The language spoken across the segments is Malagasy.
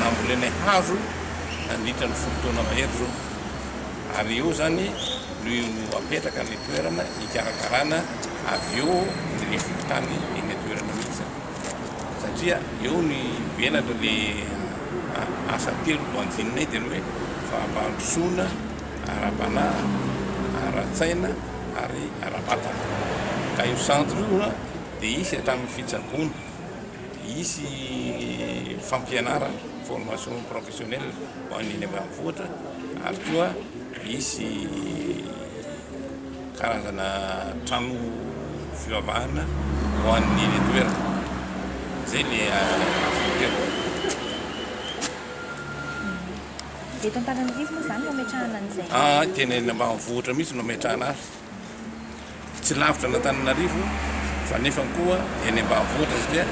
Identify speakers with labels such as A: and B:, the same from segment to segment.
A: nambolenay hazo nandritra ny fotoana mahery zao ary eo zany no apetraka ny toerana ikarakarana avy eo ny fototany eny toerana mihitsy satria eo ny velatra le asa telo anjinonay dia hoe fahampandrosoana ara-bana ara-tsaina ary ara-batana ka io centre io dia isy tamin'ny fitsaboana isy fampianarana formation professionnelle ho an'iny ambanivohitra ary koa isy karazana trano fivavahana ho an'iny toerana zay le afotelo.
B: Eto Antananarivo moa zany no ametrahana an'izay?
A: Tena eny ambanivohitra mihitsy no ametrahana azy. Tsy lavitra n'Antananarivo fa nefa koa eny ambanivohitra satria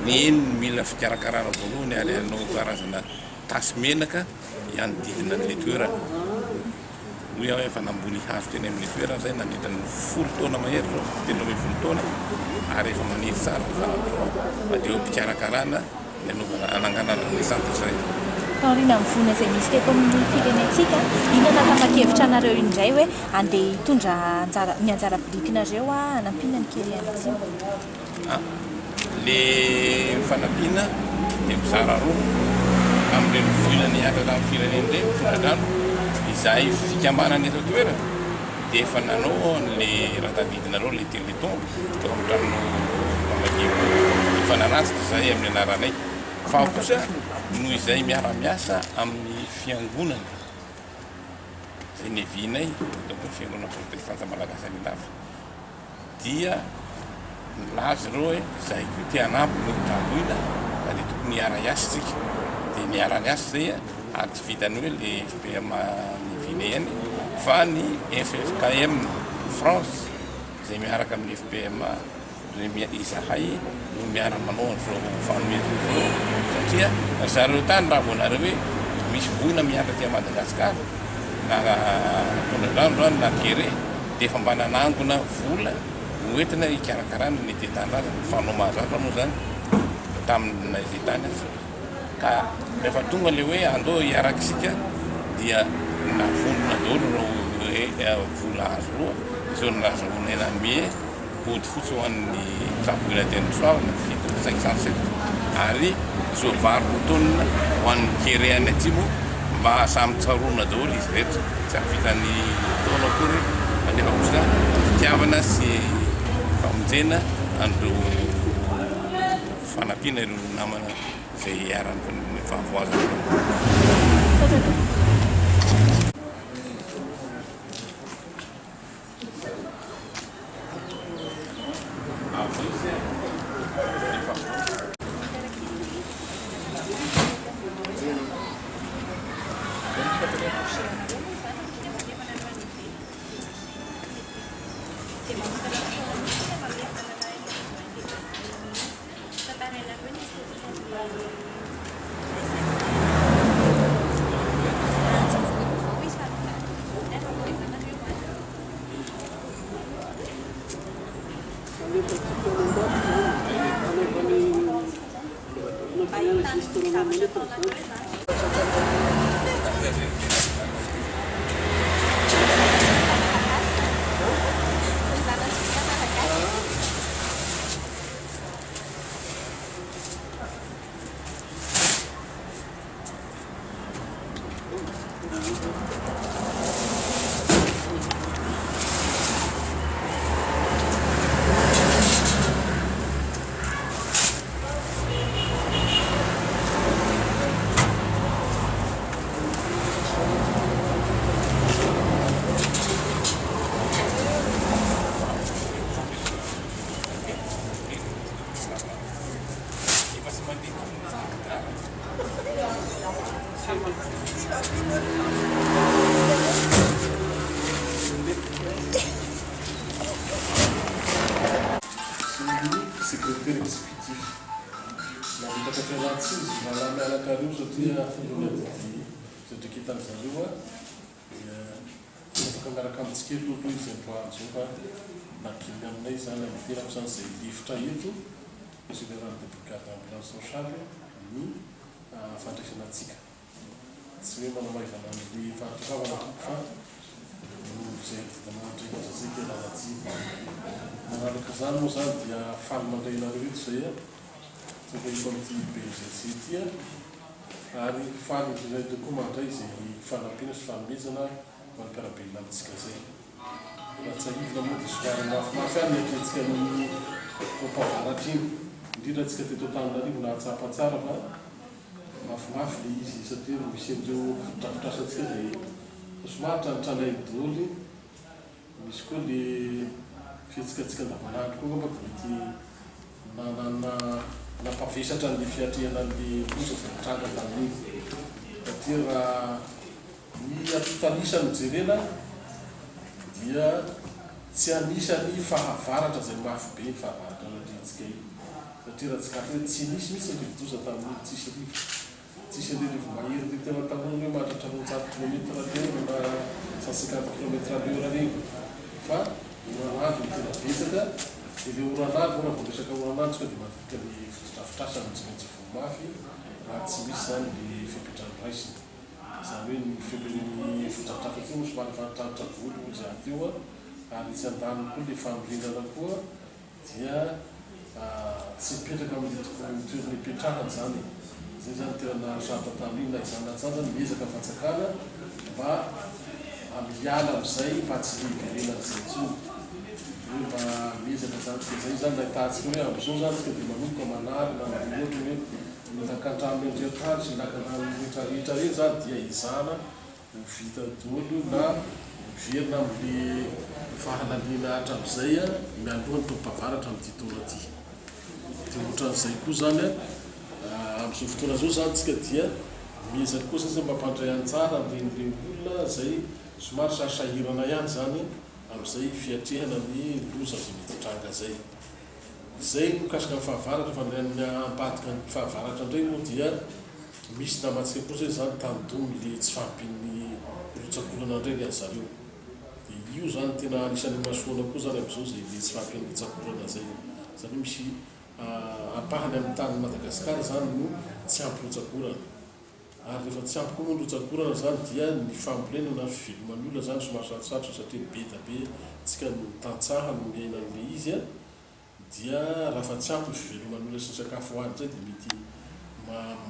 A: ny eny mila fikarakarana voalohany alanao karazana tasy menaka ihanodidina an'le toerana. Hoy aho efa nambony hazo teny amin'ny toerana zay nandritra ny 10 taona mahery zao, 10 taona ary efa maniry tsara fa dia eo mpikarakarana ny ananganana ny centre zay.
B: Taorina mivona izay misy teto amin'ny firenentsika, inona tapa-kevitra anareo indray hoe andeha hitondra ny anjara birikinareo hanampiana ny keriana atsimo?
A: Le fanampiana dia mizara roa amin'ireny voina niakatra amin'ny firenena ireny tondradrano izay fikambanana eto toerana dia efa nanao le raha tadidinareo le téléthon teo amin'ny trano mamakivo efa nanatsika izay amin'ny anaranay fa kosa noho izay miara-miasa amin'ny fiangonana izay nevinay donc fiangonana protestanta malagasy any lava dia milaza ireo hoe izay koa tia hanampy ny tangoina fa dia tokony hiara-iasitsika dia miara-miasa zay ary tsy vitany hoe le FPMA nevinay any fa ny FFKM France izay miaraka amin'ny FPMA izahay no miara-manao an'izao fanomezana satria zareo tany raha voanareo hoe misy voina miakatra tia Madagasikara na tondradrano zany na kere dia efa mba nanangona vola hoentina ikarakarana ny tetandraza fanao mahazatra moa zany tamin'izay tany azy ka rehefa tonga le hoe andao hiarakisika dia navondrona daholo reo vola azo roa izao ny razahoana enamie pody fotsy ho an'ny tsaboina teny soavana fito 507 ary zao varotonina ho an'ny kereany atsimo mba samy tsaroana daholo izy rehetra tsy afitany taona akory fa nefa kosa fitiavana sy famonjena andreo fanampiana ireo namana izay iarany fahavoazana.
C: Secrétaire exécutif. La vitacaterazione, ma la carriera di hitan'zareo dia afaka miaraka amintsika eto toy izy androany zao fa nakiny aminay zany amiterako zany zay lifitra eto général de brigade ambulance sociale ny fandraisana atsika tsy hoe manamaizana amin'ny fahatrokavana fa zay manandrikitra zay kelalatsy manaraka zany moa zany dia faly mandraynareo eto zay tonga efa amity BGC tia ary faly indrindray tokoa mandray zay fanampiana sy fanomezana mampiarabelona amitsika zay ratsahivona moa dia somary mafimafy any atretsika amin'ny mpavaratra iny indrindra atsika teto Antananarivo nahatsapa tsara fa mafimafy le izy satria misy an'ireo fotodrafitrasantsika zay somary tranitranay doly misy koa le fietsikatsika andavanandro koa mba mety napavesatra n'le fiatrehana n'le losa zay mitranga tamin'iny satria raha ny atotanisa ny jerena dia tsy anisany fahavaratra zay mafy be ny fahavaratra nadrintsika iny satria raha tsikaty hoe tsy nisy mihitsy nyrivodosa tamin'iny tsisy rivo mahery le tena tamoniny hoe mahatratra 30 kilometre teo na 150 kilometre à l'heure reny fa oranandro ny tena betsaka dia le oranandro raha voresaka oranandro ka dia matetika ny fotodrafitrasa mitsimaitsy vomafy raha tsy misy zany le fipetrany raisiny zany hoe ny fotodrafitrasa tsy moa somary fanitraritra volo ozy ateo ary tsy andaniny koa le fanolorana koa dia tsy mipetraka amin'ny toerana ipetrahany zany zay zany tena saratra tamin'iny na izany natsazany miezaka fatsakana mba amiala am'izay mba tsy hiverenan'izay tsony hoe mba miezaka zany dia zay zany nahitantsika hoe am'izao zany tsika dia manomboka manary na ohatra hoe nitakantrano andriatany sy nakana rehetrarehetra reny zany dia izana ho vita dolo na verina amin'le fahalaliana hatram'izay mialohan'ny tompavaratra amin'ity taona ty dia ohatran'izay koa zany amin'izao fotoana zao zany tsika dia miezaka koa sasa mampandray antsara ren'le olona zay somary sasahirana ihany zany amin'izay fiatrehana ny loza zay mety tranga zay mikasika ny fahavaratra fa ny ambadika ny fahavaratra indray moa dia misy namatsika koa zay zany tanydomy le tsy fampin'ny lotsakorana indray le azareo dia io zany tena anisan'ny masoana koa zany amin'izao zay le tsy fampin'ny lotsakorana zay zany misy apahany amin'ny tany Madagasikara zany no tsy ampy lotsakorana ary rehefa tsy ampy koa moa lotsakorana zany dia ny fambolenana fiveloman'ny olona zany somary sarosarotra satria beta be tsika no tantsaha no miaina n'le izy dia raha fa tsy ampy fiveloman'ny olona sy ny sakafo hoany zay dia mety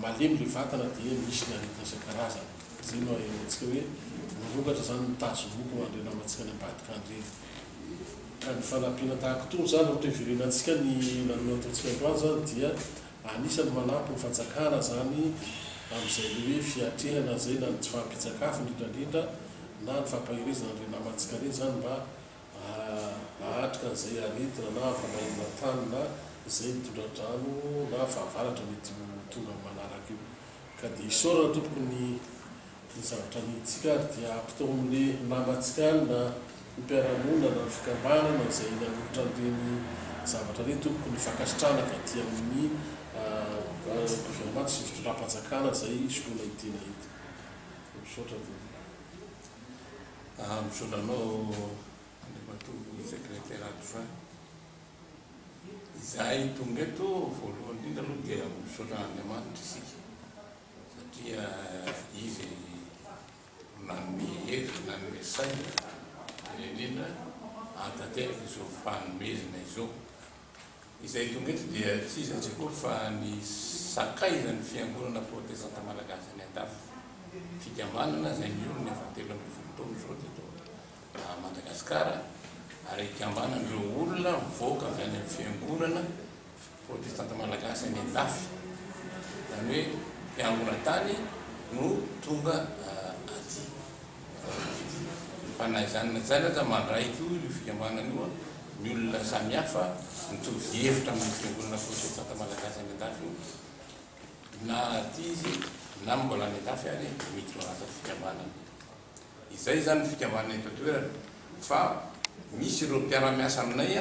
C: malemy le vatana dia misy ny aretina isan-karazana zay no atsika hoe mirokatra zany mitazomoko mandray namatsika ny ambadika andreny ka ny fanampiana tahaka toy zany ohatra hiverenantsika ny nanao ataontsika androany zany dia anisany manampy ny fanjakana zany amin'izay le hoe fiatrehana zay na ny tsy fahampitsakafo indrindrandrindra na ny fampahirezana nre namatsika reny zany mba ahatrika n'izay aretina na famahirana tany na zay mitondra-drano na fahavaratra mety tonga manaraka io ka dia isaorana tompoko ny zavatra nitsika ary dia ampitao amin'le namatsika any na mpiaramonina na ny fikambanana zay nanolotra n'ireny zavatra reny tompoko ny fakasitrana ka dia amin'ny gouvernement sy fitondram-panjakana zay solona itena ety misaotra
A: misaotranao andriamatoa secrétaire adjoint izahay tonga eto voalohany indrindra aloha dia misaotra Andriamanitra isika satria izy nanome hery nanome saina indrindra atateraka izao fanomezana izao izay tonga eto dia tsy izy antsekory fa ny sakaizany fiangonana protestanta malagasy any andafy fikambanana zay miolona efa 3 ambin'ny folo taona zao teto Madagasikara ary ikambanan'ireo olona mivoaka avy any amin'ny fiangonana protestanta malagasy any andafy zany hoe mpiangona tany no tonga aty fa na izany za mandraiky io fikambanana io ny olona samihafa mitovy hevitra amin'ny fiangonana protestanta malagasy any andafy na aty izy na mbola any andafy ary miditra anaty fikambanana izay zany fikambanana eto toerana fa misy ireo mpiara-miasa aminay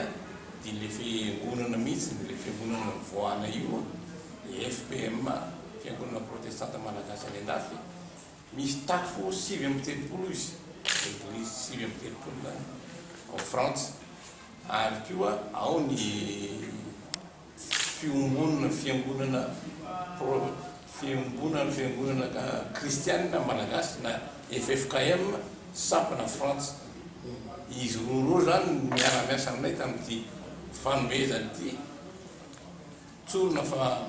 A: dia le fiangonana mihitsy le fiangonana voana io FPM fiangonana protestanta malagasy any andafy misy tafo 7 izy église 7 ao Frantsa ary koa ao ny fiangonana kristianina malagasy na FFKM sampana Frantsa. Izy roa zany miara-miasa aminay tamin'ity fanomezana ity tsorona fa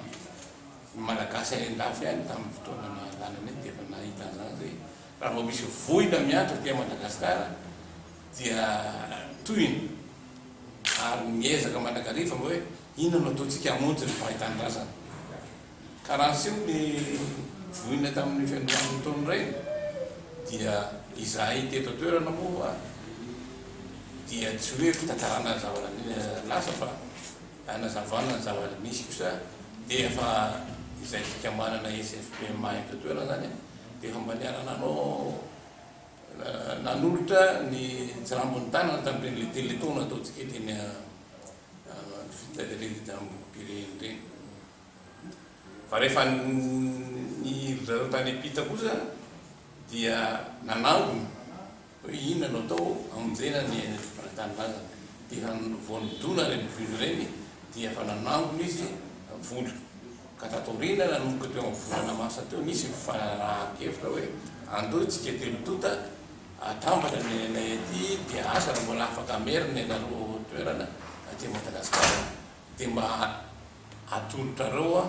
A: malagasy andafy ihany tamin'ny fotoana nahalanana dia efa nahita zany zay raha vao misy voina miantra dia Madagasikara dia toyiny ary miezaka mandrakariva mba hoe inona no ataontsika hamonjy ny fahitandrazana karaha sio ny voina tamin'ny fiandohan'ny taona iray dia izahay teto toerana moa dia tsy hoe fitantarana zavatra lasa fa anazavana ny zavatra misy kosa dia efa izay fikambanana SFPMA eto toerana zany dia efa mba niara-nanao nanolotra ny tsirambony tanana tamin'ireny téléthon ataontsika teny fitantarana regny fa rehefa ny zareo tany apita kosa dia nanangony hoe inona no atao amonjena ny tanyrazana dia efa voanidona reny voly reny dia efa nanangony izy voly ka tatorina nanomboka teo amin'ny volana masa teo nisy mifanarahakevitra hoe andeo tsika telotota atambatra ny anay aty dia asa raha mbola afaka merina nareo toerana aty Madagasikara dia mba atolotra reo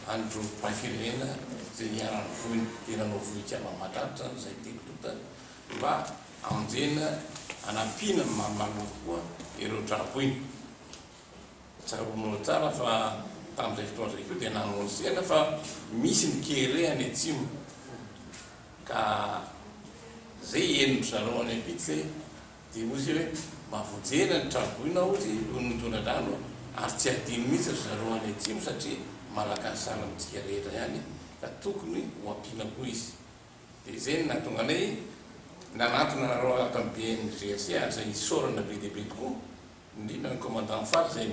A: andro mpafirenena zay niarany voiny dia nanao vohitiava matratra zay telotota mba amonjena anampina mamaloka koa ireo drapo iny tsaronao tsara fa tamin'izay fotoana zay koa dia nanonsena fa misy ny kere any atsimo ka zay enindro zareo any apitsy dia ozy hoe mavojena ny traboina ozy onontonandrano ary tsy adino mihitsy ry zareo any atsimo satria malagasy sana amitsika rehetra ihany ka tokony ho ampiana koa izy dia zay no nahatonga anay nanatona nareo ato amin'ny BNGSA zay sorana be dehibe tokoa indrindra ny commandant Faly zay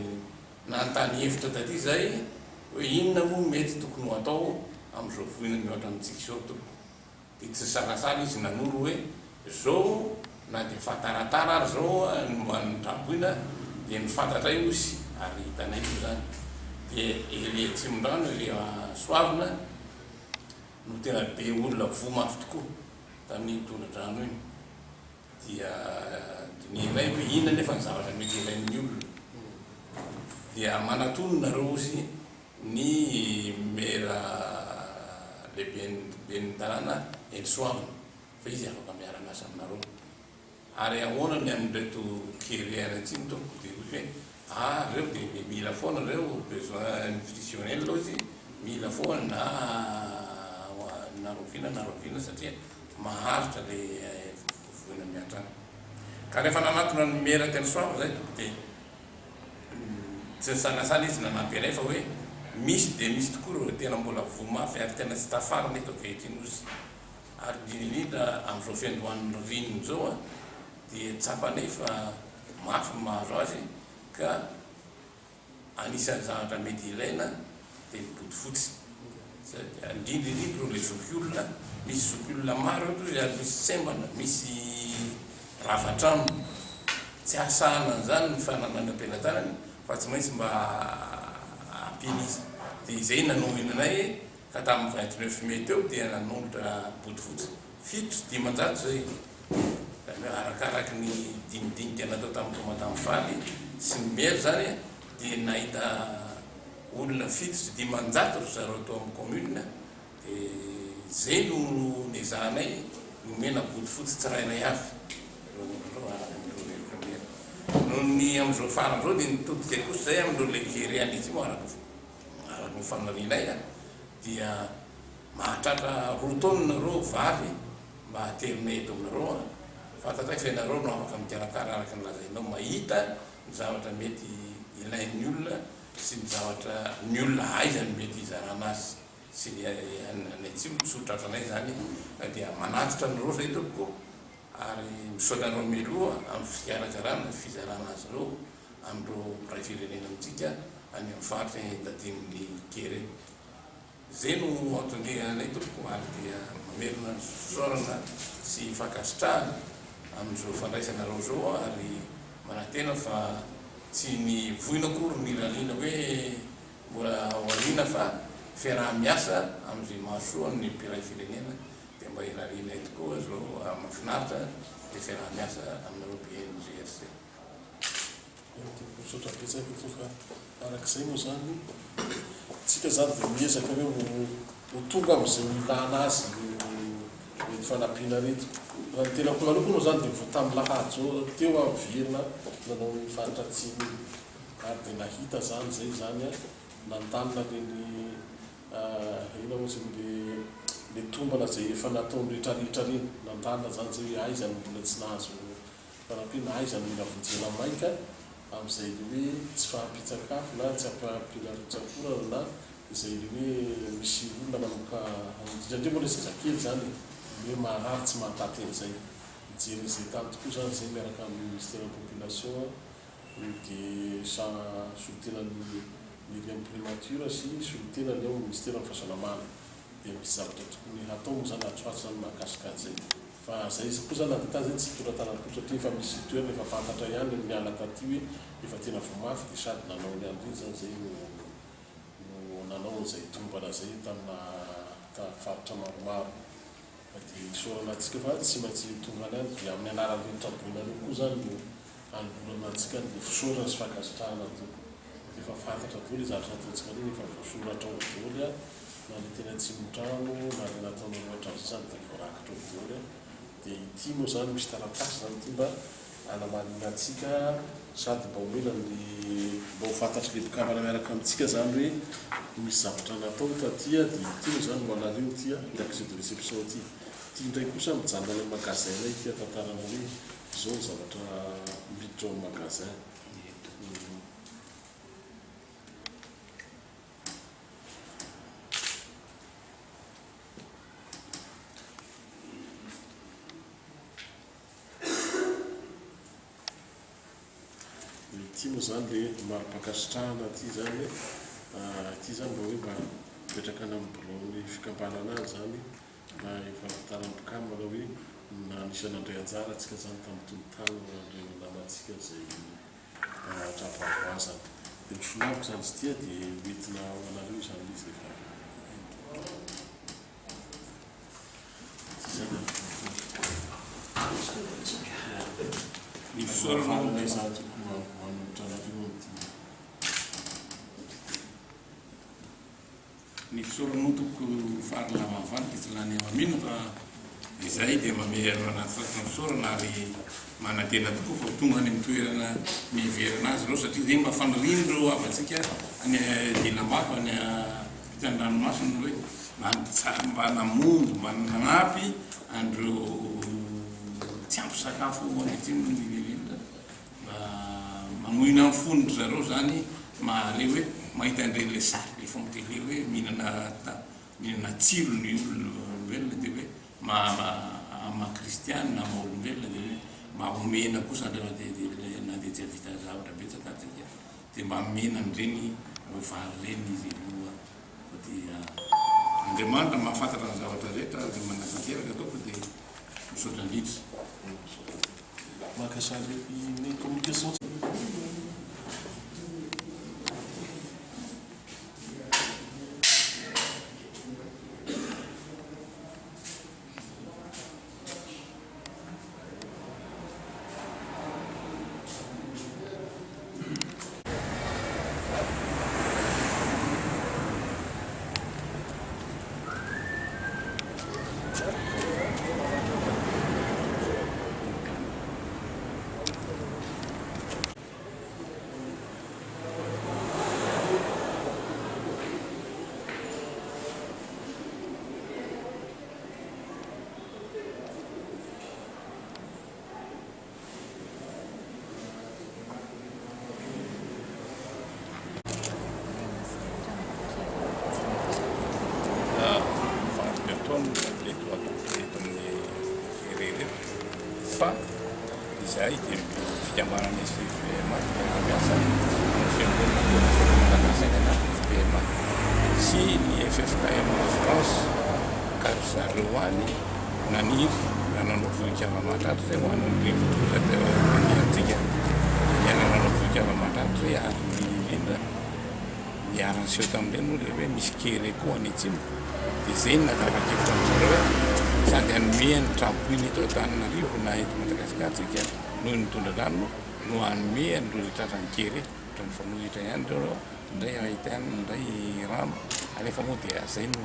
A: nanontany hevitra taty zay hoe inona moa mety tokony ho atao amin'izao voina mihoatra amintsika zao tompoko dia tsy sarasara izy nanoro hoe zao na dia fataratara ary zao ny draboina dia nifantatra io izy ary hitanay io zany dia ery atsimon-drano ery soavina no tena be olona vo mafy tokoa tamin'ny tondra-drano iny dia dinenay hoe inona nefa ny zavatra mety ilain'ny olona dia manatonona reo izy ny mera lehibe ny tanàna eny soavina fa izy afaka miara-miasa aminareo ary ahoana ny amin'reto kere any atsimo tompoko dia ozy hoe reo dia mila foana reo besoin nutritionnel izy mila foana narovina satria maharitra le voina miantrana ka rehefa nanatona ny mera teny soavina zay dia tsy nisanasana izy nanampy anay fa hoe misy dia misy tokoa reo tena mbola vo mafy ary tena tsy tafarina eto ankehitriny ozy ary indrindra amin'izao fiandohan'ny rininy zao dia tsapanay fa mafy mahazo azy ka anisan'ny zavatra mety ilaina dia miboty fotsy indrindrindrindra reo le zokiolona misy zokiolona maro eto izy ary misy sembana misy ravatrano tsy asahana zany ny fananana am-pelantanany fa tsy maintsy mba ampiny izy dia izay nanomenanay ka tamin'ny 29 mai teo dia nanolotra boty fotsy 7-9 zay arakaraky ny dinidinika natao tamin'ny commandant Faly sy ny maire zany dia nahita olona 7-9 ry zareo tao amin'ny commune dia zay no nezahanay nomena boty fotsy tsirainay avy noho ny amin'izao farany zao dia nitodika kosa zay amin'ireo lekere any izy mo araky ny fanarinay dia mahatratra 2 taona nareo vavy mba haterinay eto aminareo fantatray fa ianareo no afaka mikarakara araky ny lazainao mahita ny zavatra mety ilain'ny olona sy ny zavatra ny olona aizany mety izarana azy sy ny tsy mitsotratranay zany dia manatitra anareo zay tompoko ary misaotanareo miloha amin'ny fikarakarana fizarana azy reo amin'ireo ray firenena amintsika any amin'ny faritra dadinin'ny kere zay no atondehanay tompoko ary dia mamerina sorana sy fakasitrahana amin'izao fandraisanareo zao ary manantena fa tsy ny voina akory ny lalina hoe mbola hoalina fa fiaraha-miasa amin'izay mahasoa ny mpiray firenena dia mba ilalina tokoa zao mahafinaritra dia fiaraha-miasa aminareo PNGSC.
C: Misaotra betsaka toka arak'izay moa zany tsika zany dia miezaka hoe ho tonga amin'izay ilana azy ny fanampiana reto. Raha ny tena kolaloko moa zany dia vo tamin'ny lahady zao teo avirina nanao ny faritra atsimo ary dia nahita zany zay zany a nandanina reny ina ozy le tombana zay efa nataony rehetrarehetra reny nandanina zany zay hoe aizany mbola tsy nahazo fanampiana aizany mila vonjena maika amin'izay le hoe tsy fahampitsakafo na tsy ampahampiana rotsakorana na izay le hoe misy olona manomboka indrindra mbola zazakely zany hoe maharary tsy mahataten'izay mijery zay tany tokoa zany zay miaraka amin'ny ministère population dia solotenan'ny miriam primature sy solotenany ao ministère ny fahasalamana dia misy zavatra tokony hatao moa zany atroato zany mahakasika an'izay fa zay koa zany andita zay tsy toratanako satria efa misy toerana efa fantatra ihany miala taty hoe efa tena vomafy dia sady nanao ny andreny zany zay no nanao zay tombana zay tamina faritra maromaro dia isorana atsika fa tsy maintsy tongany any dia amin'ny anaran'ny rehetraboinareo koa zany no anolorana atsika ny fisorana sy fakasitrahana to dia efa fantatra daholo le zavatra nataontsika reny efa voasoratra ao daholo a na le tena tsimotrano na le nataonao loatra zany dia voarakitra ao daholo a dia ity moa zany misy taratasy zany ty mba anamanina atsika sady mba homena ny mba ho fantatry le mpikambana miaraka amintsika zany hoe misy zavatra natao tatya dia ity moa zany hoanareo tya l'accès de réception ty indray kosa mijanona ny magasin nay tya tantarana hoe zao ny zavatra miditra ao amin'ny magasin. Ity moa zany le maro-pakasitrahana ty zany ity zany mba hoe mba mipetraka any amin'ny bolony fikambanana azy zany mba efafantarany mpikambana hoe nanisana andray anjara atsika zany tamin'ny tontany andray namatsika zay trapoavoazana dia misonaviko zany izy tia dia entina ho anareo zany izy efa
A: ny fisorana
C: zany
A: ny fisorana toko fahalavavany dia tsy lany mamino fa izay dia mamerina anaty fisorana ary manantena tokoa fa tonga any amin'ny toerana miverina azy reo satria zegny mafaniriny reo avatsika any Dilambato any pitany ranomasina hoe mba namondy mba nanampy andreo tsy ampy sakafo anytymba mamoina amin'ny fonitra zareo zany mahare hoe mahita andreny le sary le fontele hoe mihinana tsilo ny olombelona dia hoe mahakristiana na maha-olombelona dia hoe mahomena kosa na dia tsy havita zavatra betsaka atsika dia mba mena an'ireny vary reny izy aloha dia Andriamanitra mahafantatra ny zavatra rehetra dia manatanteraka ataoko dia misaotra indrindra.
C: Mahakasary ny communication
A: fa izay dia fikambanana SFPMA miasa ny fiangonana FPMA sy FFKM France ka ry zareo any naniry raha nanao vohikava-mahatratra zay ho an'ny rivotroza teaniantsika nanao vohikava-mahatratra hoe ary indrindra niara-nseho tamin'ireny moa le hoe misy kere koa any atsimo dia zay no natavakevitra amin'zareo hoe sady anome ny trampoiny eto Antananarivo na eto Madagasikara tsika noho ny tondra rano no anome an'ireo rehetratra ny kere ohatran'ny fanohitra ihany reo indray ahitany indray rano anefa moa dia zay no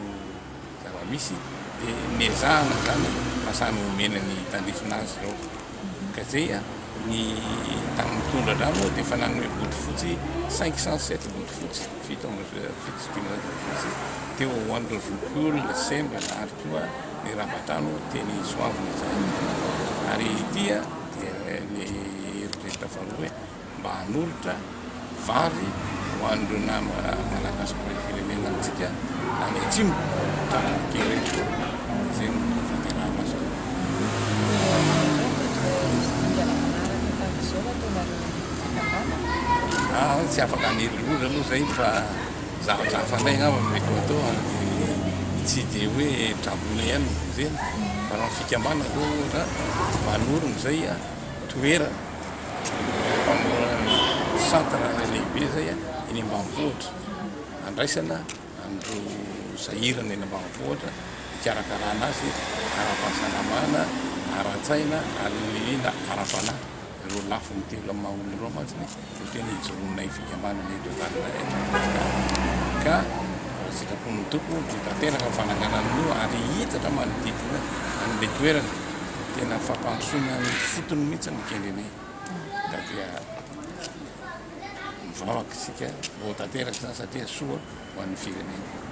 A: zava-misy dia niezahana zany masamy omena ny tandrifina azy reo ka zay ny tamin'ny tondra rano dia efa nanome bodofotsy 507 bodofotsy fitofotsy teo hoan'ireo zokiolona semba ary koa ny rabatano teny soavina zany ary itya dia ny heritreritra faharoa hoe mba hanolotra vary ho an'ireo nama malagasy firenena antsika any atsimo tamin'ny keretra zay no tanterahana azy tsy afaka aniroloza aloha zay fa zavazafa ndray ngamba mety atao tsy dia hoe trambona ihany zeny fa raha fikambana aloha manorony zay toerana centre lehibe zay eny ambanivohitra andraisana andreo sahirana eny ambanivohitra ikarakarana azy ara-pahasalamana ara-tsaina alina ara-panahy ireo lafo mitelo amin'ny maha-olona ireo mantsiny tena hijoronona fikambana eto ka sitrapon'ny toko dia tanteraka fananganan'io ary hitatra manodidina an'le toerana tena fampansoina ny fotony mihitsy ny kendrenay ka dia mivavaka isika vao tanteraka zany satria soa ho an'ny firenena